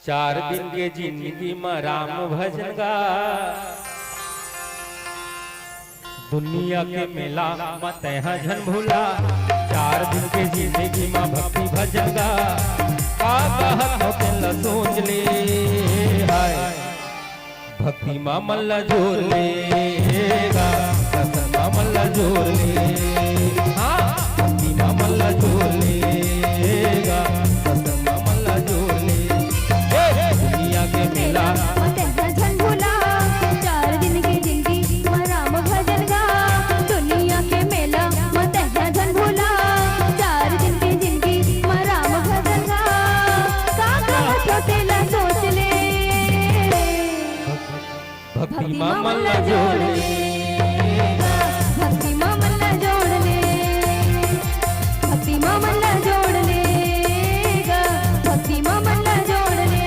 चार दिन के जिंदगी में राम भजन गा, दुनिया के मेला मत जन भूला। चार दिन के जिंदगी में भक्ति भजन गा, सोच ले हाय भक्ति मां मल्ला जोर लेगा, मां मल्ला जोर ले, हाँ भक्ति मां मल्ला जोर लेगा, मां मल्ला जोर ले। दुनिया के मेला जन भूला, चार दिन की जिंदगी में राम भजन गा, दुनिया के मेला मत जन भूला। चार दिन की जिंदगी में राम भजन गा, काका तेला सोच ले भक्ति मां मल्ला जोर लेगा, भक्ति मां मल्ला जोड़ ले, भक्ति मां मल्ला जोड़ लेगा, भक्ति मां मल्ला जोड़ ले।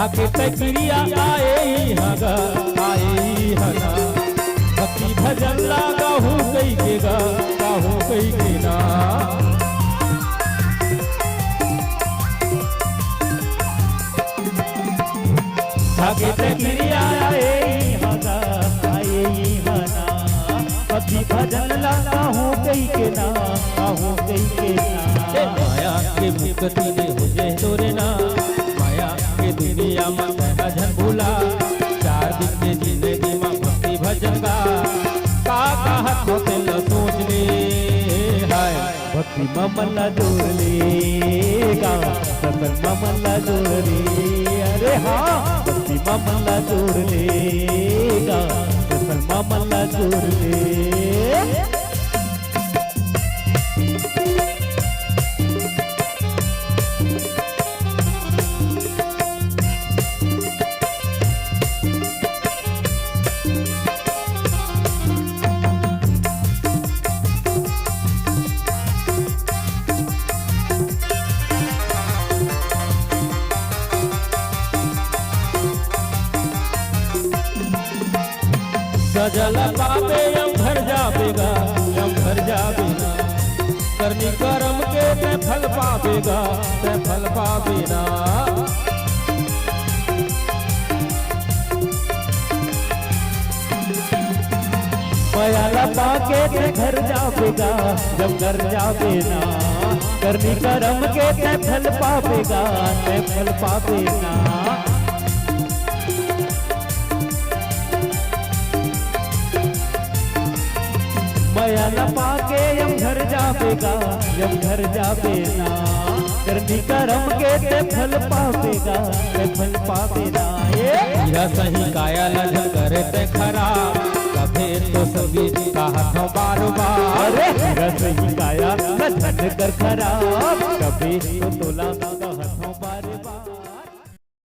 आके तकरिया आए ही हगा, आए ही हगा, भक्ति भजन लागा हूँ कई के गा, हूँ कई के ना। आके तकरिया आए ही हगा, आए ही हगा, भक्ति भजन लागा हूँ कई के ना, हूँ कई के ना। माया के मुक्ति ने हो जाए तोरे ना, दुनिया में भजन भूला। चार दिन के जिंदगी में भक्ति भजन गा, हाथ होते ल सोच ले हाय भक्ति मां मल्ला जोड़ लेगा, सकल मां मल्ला जोड़ ले। अरे हाँ भक्ति मां मल्ला जोड़ लेगा, सकल मां मल्ला जोड़ ले। सजल पापे यम घर जावेगा, यम घर जावेगा, करनी कर्म के ते फल पावेगा, ते फल पावेना। माया पाके ते घर जावेगा, जब घर जावेना, करनी कर्म के ते फल पावेगा, ते फल पावेना। माया न पाके यम घर जावेगा, यम घर जावेना, करनी कर्म के ते फल पावेगा, ते फल पावेना। ये सही काया लड़ करे ते खराब, कभे तो सभी का हाथों बार बार। सही काया लड़ कर खराब, कभी तो तोला